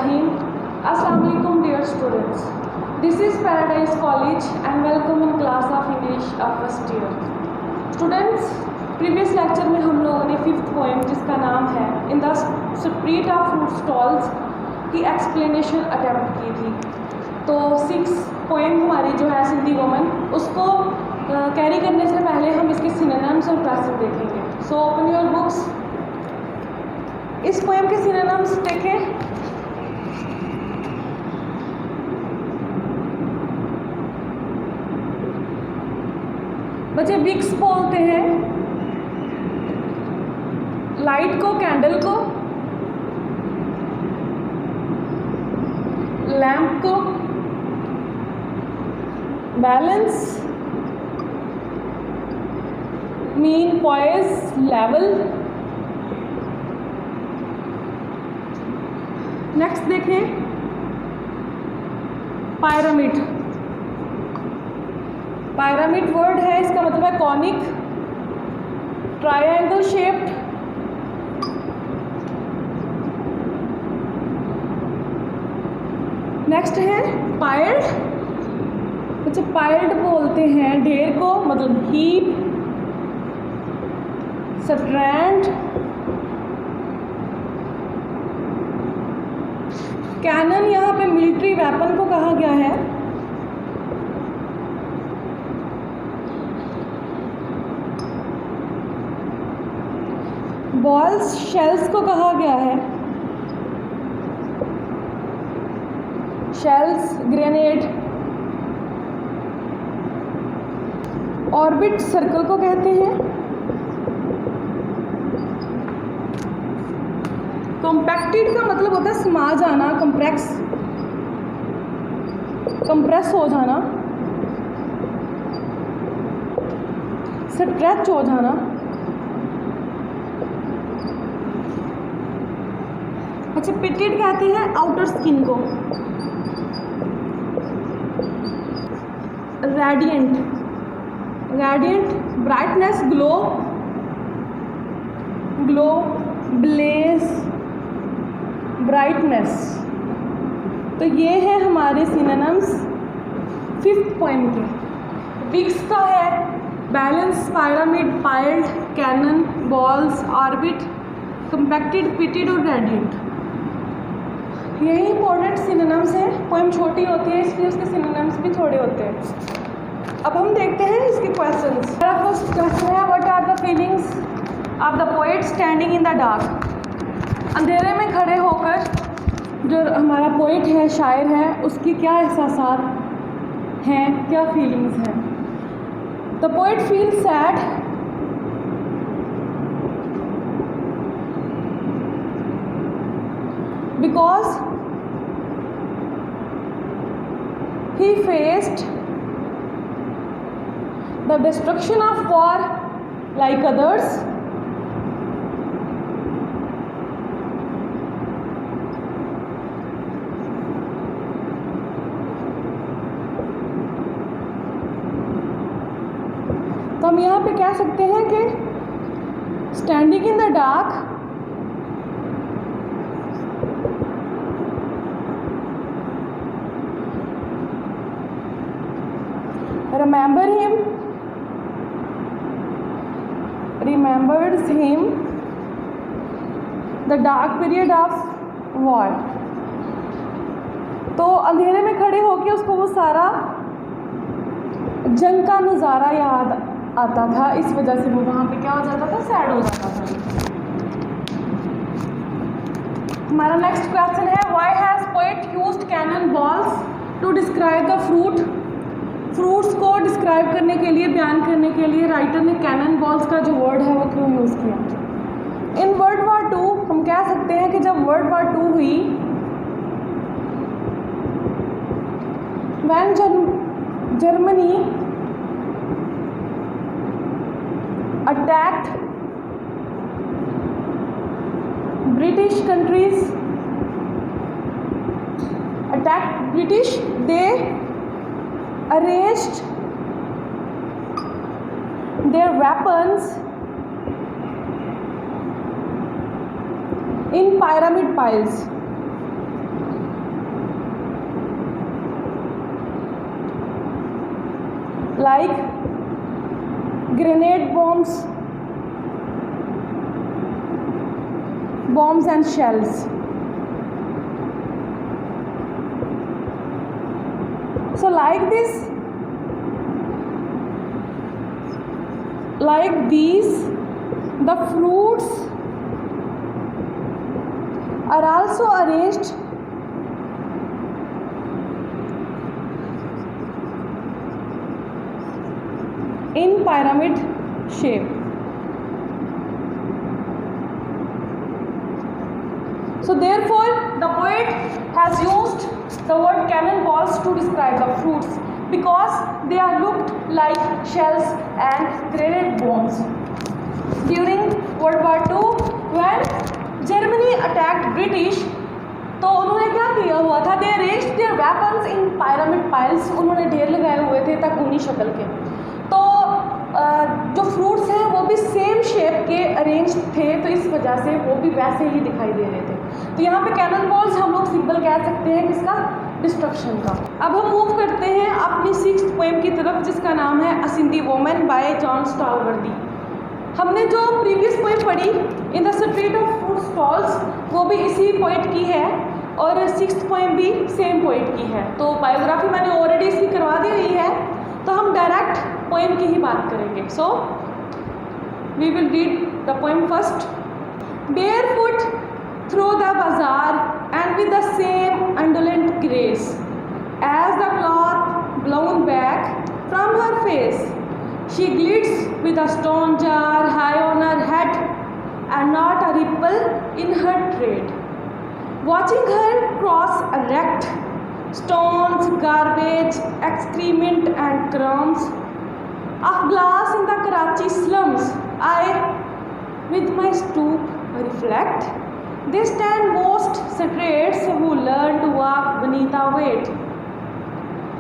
Bismillahirrahmanirrahim. Assalamualaikum dear students. This is Paradise College and welcome in class of English of first year. Students, previous lecture में हम लोगों ने 5th poem जिसका नाम है In the Street of Fruit Stalls की explanation attempt की थी. तो 6th poem हमारी जो है सिंधी वुमन उसको कैरी करने से पहले हम इसके synonyms और classes देखेंगे. So open your books. इस पोएम के सिनोनिम्स देखें. बच्चे विक्स बोलते हैं लाइट को, कैंडल को, लैंप को, balance, mean, poise, level. Next देखें पायरामिड. पायरामिड वर्ड है, इसका मतलब है कॉनिक, ट्रायंगल शेप्ड. नेक्स्ट है पाइल्ड. अच्छा, पाइल्ड बोलते हैं ढेर को, मतलब हीप, स्ट्रैंड. कैनन यहाँ पे मिलिट्री वेपन को कहा गया है. बॉल्स, शेल्स को कहा गया है. Shells, grenade. ऑर्बिट सर्कल को कहते हैं. कॉम्पैक्टेड का मतलब होता है समा जाना, कंप्रेस हो जाना, स्ट्रेच हो जाना. अच्छा, पिटेड कहते हैं आउटर स्किन को. Radiant, brightness, glow, blaze, brightness. तो ये है हमारे सिनोनिम्स 5th पोएम के. विक्स का है balance, pyramid, piled, cannon, balls, orbit, compacted, pitted और रेडिएंट. यही इंपॉर्टेंट सिनोनिम्स हैं. पोएम छोटी होती है इसलिए उसके सिनोनिम्स भी थोड़े होते हैं. अब हम देखते हैं इसके क्वेश्चंस. मेरा फर्स्ट क्वेश्चन है what are the feelings of the poet standing in the dark. अंधेरे में खड़े होकर जो हमारा पोएट है, शायर है, उसकी क्या एहसासात हैं, क्या फीलिंग्स हैं. The poet feel sad because he faced the destruction of war like others. तो हम यहाँ पे कह सकते हैं कि standing in the dark remembers him the dark period of war. तो अंधेरे में खड़े होकर उसको वो सारा जंग का नज़ारा याद आता था. इस वजह से वो वहाँ पे क्या हो जाता था, सैड हो जाता था. हमारा नेक्स्ट क्वेश्चन है why has poet used cannon balls to describe the fruits को डिस्क्राइब करने के लिए, बयान करने के लिए राइटर ने कैनन बॉल्स का जो वर्ड है वो क्यों यूज़ किया. इन वर्ल्ड वार 2 हम कह सकते हैं कि जब वर्ल्ड वार 2 हुई, when Germany attacked British countries, they arranged their weapons in pyramid piles. like grenade bombs and shells. So like these, the fruits are also arranged in pyramid shape. So therefore the poet has used the word cannonballs to describe the fruits because they are looked like shells and grenade bombs. During World War II, when Germany attacked British, तो उन्होंने क्या किया हुआ था? They arranged their weapons in pyramid piles. उन्होंने ढेर लगाए हुए थे तकूनी शक्ल के। तो जो फ्रूट्स हैं वो भी सेम शेप के अरेंज थे, तो इस वजह से वो भी वैसे ही दिखाई दे रहे थे। तो यहाँ पे कैनन बॉल्स हम लोग सिंबल कह सकते हैं किसका? डिस्ट्रक्शन का। अब हम मूव करते हैं अपनी 6th पोएम की तरफ, जिसका नाम है a Sindhi woman bye John स्टॉलवर्दी। हमने जो प्रीवियस पोएम पढ़ी in the street of food stalls, वो भी इसी पोएट की है, और 6th पोएम भी सेम पोएट की है। तो बायोग्राफी मैंने ऑलरेडी इसकी करवा दी हुई है, तो हम डायरेक्ट पोएम की ही बात करेंगे। So we will read the poem first. Barefoot through the bazaar and with the same indolent grace as the cloth blown back from her face, she glides with a stone jar high on her head and not a ripple in her tread. Watching her cross erect, stones, garbage, excrement and crumbs of glass in the Karachi slums, I, with my stoop, reflect, they stand most straits who learn to walk beneath a weight.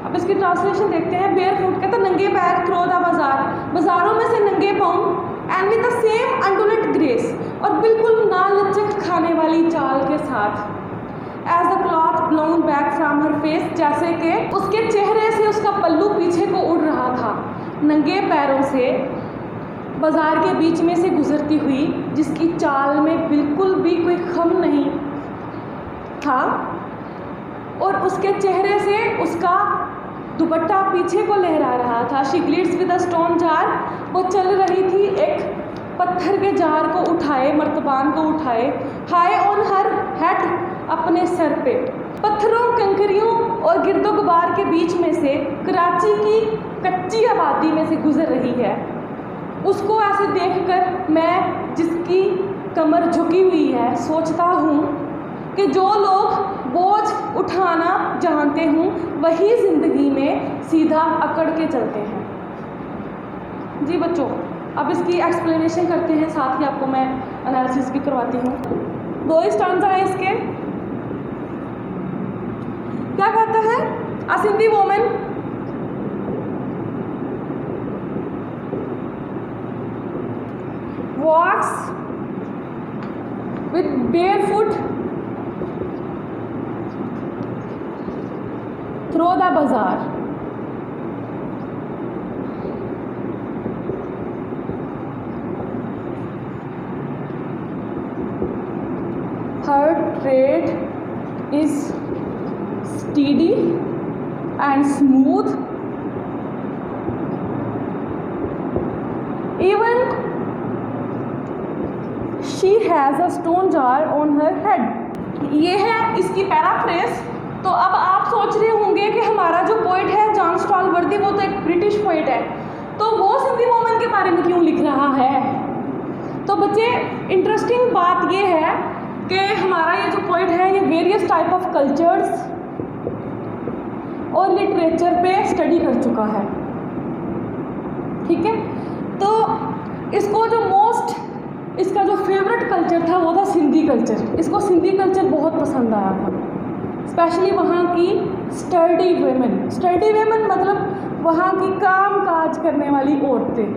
अब इसकी translation देखते हैं। Bear foot कहता नंगे पैर throw the बाजार, बाजारों में से नंगे पाँव, and with the same undulate grace, और बिल्कुल ना लचक खाने वाली चाल के साथ, as the cloth blown back from her face, जैसे कि उसके चेहरे से उसका पल्लू पीछे को उड़ रहा था, नंगे पैरों से बाज़ार के बीच में से गुजरती हुई, जिसकी चाल में बिल्कुल भी कोई खम नहीं था, और उसके चेहरे से उसका दुपट्टा पीछे को लहरा रहा था। She glides with a stone jar, वो चल रही थी एक पत्थर के जार को उठाए, मर्तबान को उठाए, हाई ऑन हर हेड, अपने सर पे। पत्थरों, कंकरियों और गिरदो गुबार के बीच में से कराची की कच्ची आबादी में से गुजर रही है। उसको ऐसे देखकर मैं, जिसकी कमर झुकी हुई है, सोचता हूँ कि जो लोग बोझ उठाना जानते हूँ वही ज़िंदगी में सीधा अकड़ के चलते हैं। जी बच्चों, अब इसकी एक्सप्लेनेशन करते हैं, साथ ही आपको मैं एनालिसिस भी करवाती हूँ। 2 स्टांजा है इसके। क्या कहता है? A Sindhi woman walks with barefoot through the bazaar. Her tread is steady and smooth. Even she has a stone jar on her head। ये है इसकी पैराफ्रेज। तो अब आप सोच रहे होंगे कि हमारा जो पोइट है जॉन स्टॉलवर्दी, वो तो एक ब्रिटिश पोइट है, तो वो सिंधी वुमन के बारे में क्यों लिख रहा है? तो बच्चे, इंटरेस्टिंग बात ये है कि हमारा ये जो पोइट है ये वेरियस टाइप ऑफ कल्चर्स और लिटरेचर पे स्टडी कर चुका है। ठीक है, तो इसको जो इसका जो फेवरेट कल्चर था वो था सिंधी कल्चर। इसको सिंधी कल्चर बहुत पसंद आया था, स्पेशली वहाँ की स्टडी वेमेन मतलब वहाँ की काम काज करने वाली औरतें।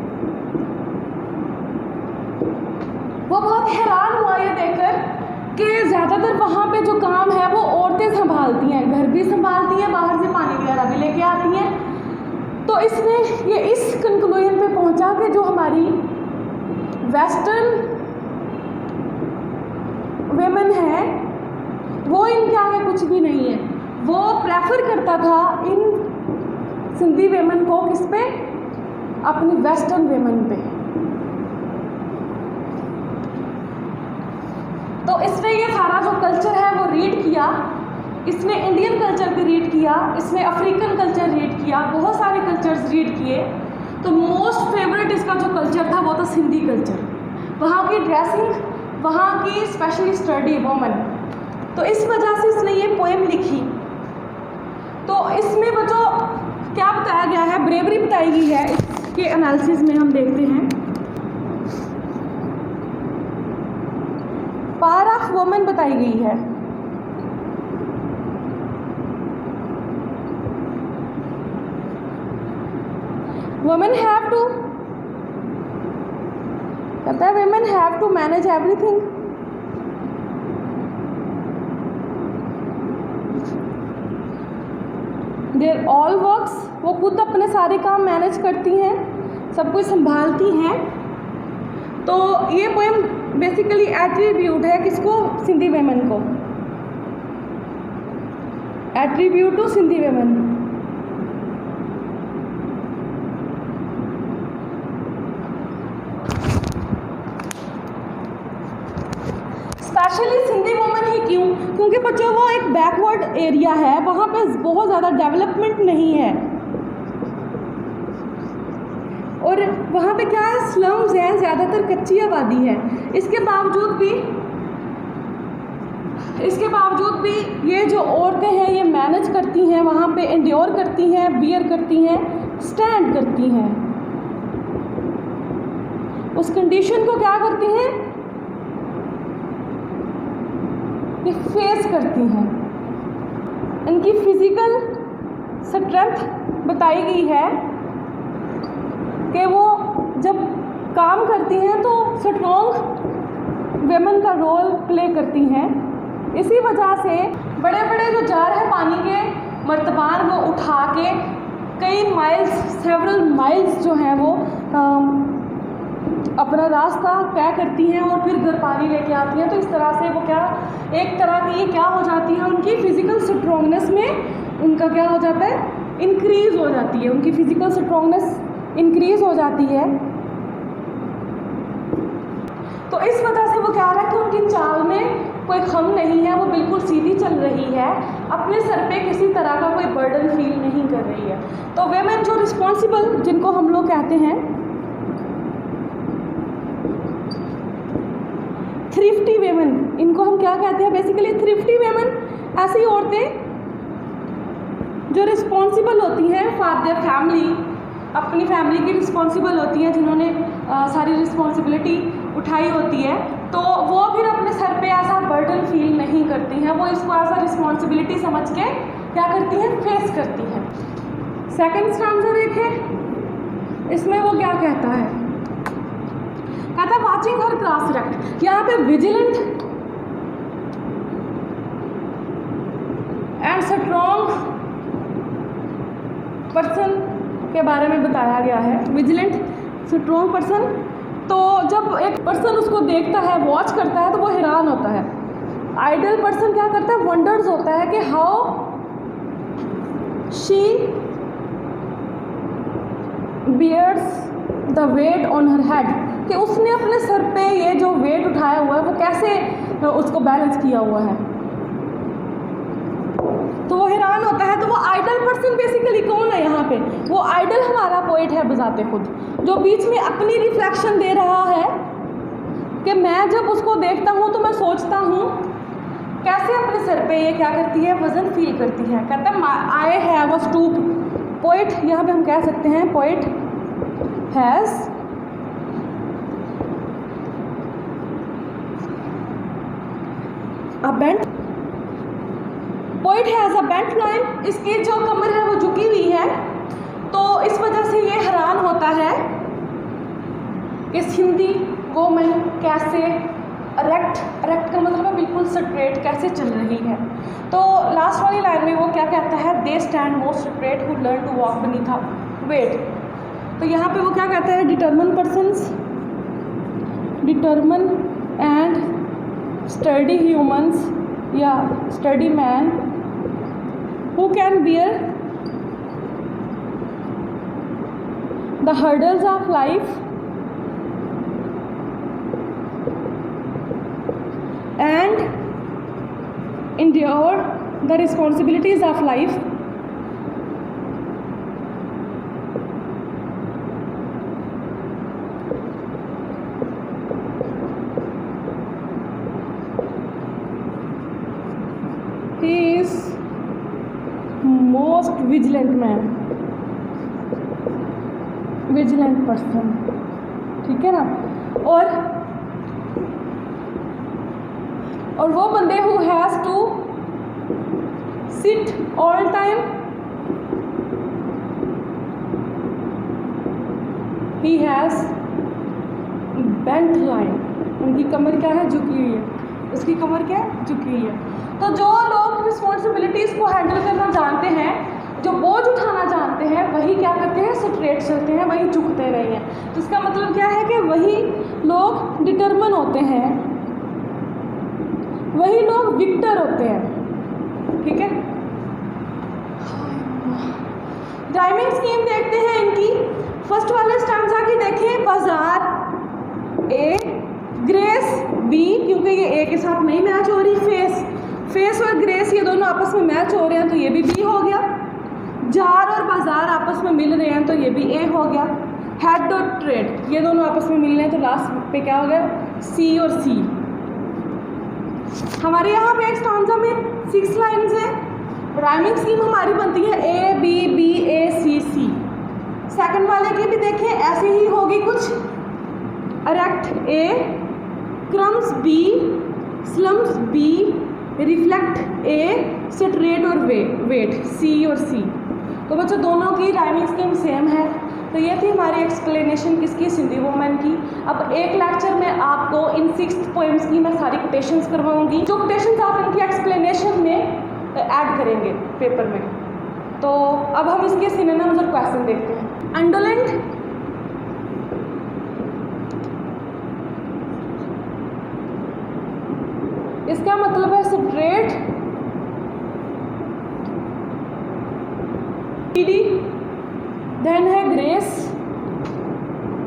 वो बहुत हैरान हुआ ये देखकर कि ज़्यादातर वहाँ पे जो काम है वो औरतें संभालती हैं, घर भी संभालती हैं, बाहर से पानी वगैरह भी लेके आती हैं। तो तो इसने ये इस कंक्लूजन पे पहुंचा कि जो हमारी वेस्टर्न वेमेन है वो इनके आगे कुछ भी नहीं है। वो प्रेफर करता था इन सिंधी वेमेन को किस पे, अपनी वेस्टर्न वेमेन पे। तो इसने ये सारा जो कल्चर है वो रीड किया, इसने इंडियन कल्चर भी रीड किया, इसने अफ्रीकन कल्चर रीड किया, बहुत सारे कल्चर्स रीड किए। तो मोस्ट फेवरेट इसका जो कल्चर था वो था सिंधी कल्चर, वहाँ की ड्रेसिंग, वहाँ की स्पेशली स्टडी वोमन। तो इस वजह से इसने ये पोएम लिखी। तो इसमें वो जो क्या बताया गया है, ब्रेवरी बताई गई है, इसके एनालिसिस में हम देखते हैं। पावर ऑफ वुमेन बताई गई है। वुमेन हैव टू, कहता है women have to manage everything. Their all works, वो खुद अपने सारे काम मैनेज करती हैं, सब कुछ संभालती हैं। तो ये पोएम बेसिकली एट्रीब्यूट है किसको, सिंधी वेमेन को, attribute to Sindhi women. Specially Sindhi women ही क्यों, क्योंकि बच्चों वो एक बैकवर्ड एरिया है, वहाँ पे बहुत ज़्यादा डेवलपमेंट नहीं है, और वहाँ पे क्या है, स्लम्स हैं, ज़्यादातर कच्ची आबादी है। इसके बावजूद भी ये जो औरतें हैं ये मैनेज करती हैं, वहाँ पे एंड्योर करती हैं, बियर करती हैं, स्टैंड करती हैं, उस कंडीशन को क्या करती हैं, ये फेस करती हैं। इनकी फिजिकल स्ट्रेंथ बताई गई है कि वो जब काम करती हैं तो स्ट्रॉन्ग वेमेन का रोल प्ले करती हैं। इसी वजह से बड़े बड़े जो जार है पानी के मर्तबान वो उठा के कई माइल्स, सेवरल माइल्स जो हैं वो अपना रास्ता तय करती हैं और फिर घर पानी लेके आती हैं। तो इस तरह से वो क्या, एक तरह की ये क्या हो जाती है, उनकी फिजिकल स्ट्रॉन्गनेस में उनका क्या हो जाता है, इंक्रीज़ हो जाती है, उनकी फिजिकल स्ट्रॉन्गनेस इंक्रीज़ हो जाती है। तो इस वजह से वो क्या रहा है कि उनकी चाल में कोई खम नहीं है, वो बिल्कुल सीधी चल रही है, अपने सर पे किसी तरह का कोई बर्डन फील नहीं कर रही है। तो वेमेन जो रिस्पॉन्सिबल, जिनको हम लोग कहते हैं थ्रिफ्टी वेमेन, इनको हम क्या कहते हैं बेसिकली, थ्रिफ्टी वेमेन ऐसी औरतें जो रिस्पॉन्सिबल होती हैं फॉर देयर फैमिली, अपनी फैमिली की रिस्पॉन्सिबल होती हैं, जिन्होंने सारी रिस्पॉन्सिबिलिटी उठाई होती है। तो वो फिर अपने सर पे ऐसा बर्डन फील नहीं करती हैं, वो इसको ऐसा रिस्पॉन्सिबिलिटी समझ के क्या करती हैं, फेस करती हैं। सेकंड स्टैंजा देखें, इसमें वो क्या कहता है, कहता है वाचिंग हर क्लास रेक्ट। यहाँ पे विजिलेंट एंड स्ट्रॉन्ग पर्सन के बारे में बताया गया है, विजिलेंट स्ट्रॉन्ग पर्सन। तो जब एक पर्सन उसको देखता है, वॉच करता है, तो वो हैरान होता है। आइडल पर्सन क्या करता है, वंडर्स होता है कि how she bears the weight on her head, कि उसने अपने सर पे ये जो वेट उठाया हुआ है वो कैसे उसको बैलेंस किया हुआ है, तो वो हैरान होता है। तो वो आइडल पर्सन बेसिकली कौन है यहाँ पे, वो आइडल हमारा पोएट है बजाते खुद, जो बीच में अपनी रिफ्लेक्शन दे रहा है कि मैं जब उसको देखता हूँ तो मैं सोचता हूँ कैसे अपने सर पे ये क्या करती है, वज़न फील करती है। कहता है I have a stoop, poet यहाँ पे हम कह सकते हैं poet has a bent, poet has a bent line, इसकी जो कमर है वो झुकी हुई है। तो इस वजह से ये हैरान होता है कि सिंधी वुमेन कैसे एरेक्ट का मतलब है बिल्कुल स्ट्रेट कैसे चल रही है। तो लास्ट वाली लाइन में वो क्या कहता है, they stand most straight who learn to walk weight. तो यहाँ पे वो क्या कहता है, determined persons, determined and study humans या study man who can bear the hurdles of life and endure the responsibilities of life he is most vigilant man, vigilant person, ठीक है ना। और वो बंदे who has to sit all time, he has bent line, उनकी कमर क्या है, झुकी हुई है, उसकी कमर क्या है, झुकी हुई है। तो जो लोग रिस्पॉन्सिबिलिटीज़ को हैंडल करना जानते हैं, जो बोझ उठाना जानते हैं, वही क्या करते हैं, स्ट्रेट चलते हैं, वही झुकते नहीं हैं। तो इसका मतलब क्या है कि वही लोग डिटर्मन होते हैं, वही लोग विक्टर होते हैं, ठीक है। राइमिंग स्कीम देखते हैं इनकी। फर्स्ट वाले स्टैंजा की देखें, बाजार ए, ग्रेस बी, क्योंकि ये ए के साथ नहीं मैच हो रही, फेस और ग्रेस ये दोनों आपस में मैच हो रहे हैं तो ये भी बी हो गया। जार और बाजार आपस में मिल रहे हैं तो ये भी ए हो गया। हेड और ट्रेड ये दोनों आपस में मिल रहे हैं तो लास्ट पे क्या हो गया, सी और सी। हमारे यहाँ पे एक स्टांजा में 6 लाइन्स हैं। राइमिंग स्कीम हमारी बनती है A B B A C C. Second वाले की भी देखें, ऐसे ही होगी कुछ, erect A, crumbs B, slums B, reflect A, straight और वेट सी और सी। तो बच्चों दोनों की राइमिंग स्कीम सेम है। तो ये थी हमारी एक्सप्लेनेशन किसकी, सिंधी वुमेन की। अब एक लेक्चर में आपको इन 6 पोएम्स की मैं सारी कोटेशंस करवाऊंगी, जो कोटेशंस आप इनकी एक्सप्लेनेशन में ऐड करेंगे पेपर में। तो अब हम इसके सिनोनिम्स और क्वेश्चन देखते हैं। अंडोलेंट, इसका मतलब है स्ट्रेट, टीडी। देन है ग्रेस,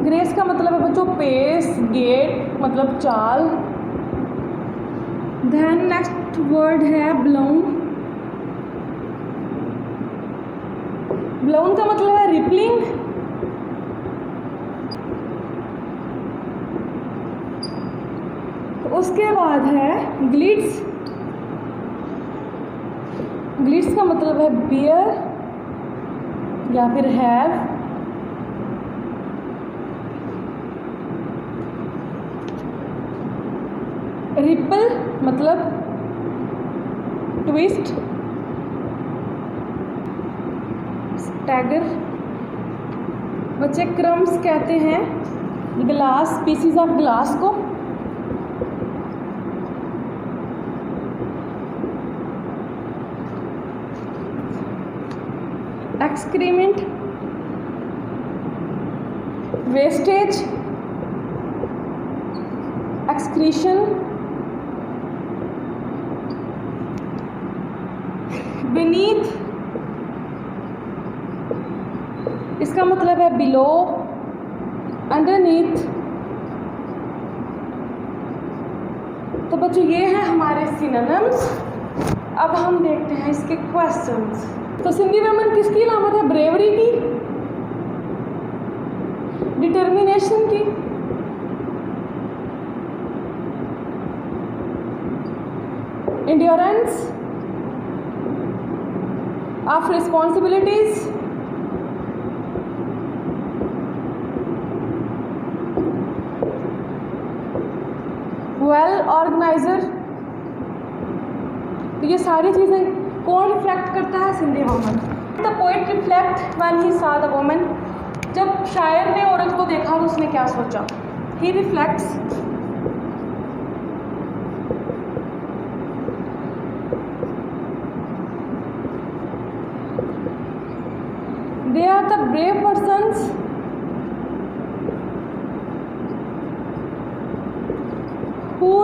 ग्रेस का मतलब है बच्चों पेस, गेट मतलब चाल। देन नेक्स्ट वर्ड है ब्लाउन, ब्लाउन का मतलब है रिपलिंग। उसके बाद है ग्लिट्स, ग्लिट्स का मतलब है बियर या फिर हैव। रिपल मतलब ट्विस्ट। स्टैगर, बच्चे क्रम्स कहते हैं ग्लास, पीसीज ऑफ ग्लास को। एक्सक्रीमेंट, वेस्टेज, एक्सक्रीशन, बीनीथ, इसका मतलब है बिलो, अंडरनीथ। तो बच्चों ये है हमारे सिनोनिम्स। अब हम देखते हैं इसके क्वेश्चंस। तो सिंधी वुमेन किसकी अलामत है, ब्रेवरी की, डिटर्मिनेशन की, endurance of responsibilities, well organizer। तो ये सारी चीज़ें कौन रिफ्लेक्ट करता है, Sindhi woman. The poet reflect when he saw the woman, जब शायर ने औरत को देखा तो उसने क्या सोचा, he reflects they are are the brave persons who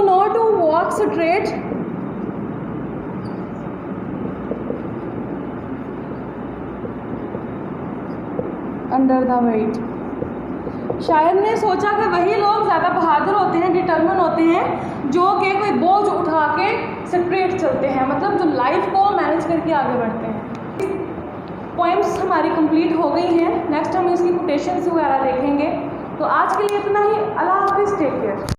know to walk straight under the weight। शायर ने सोचा कि वही लोग ज़्यादा बहादुर होते हैं, डिटर्मिन होते हैं, जो कि कोई बोझ उठा के स्ट्रेट चलते हैं, मतलब जो लाइफ को मैनेज करके आगे बढ़ते हैं। पॉइंट्स हमारी कंप्लीट हो गई हैं। नेक्स्ट हम इसकी कोटेशंस वगैरह देखेंगे। तो आज के लिए इतना ही। अल्लाह हाफिज़, टेक केयर।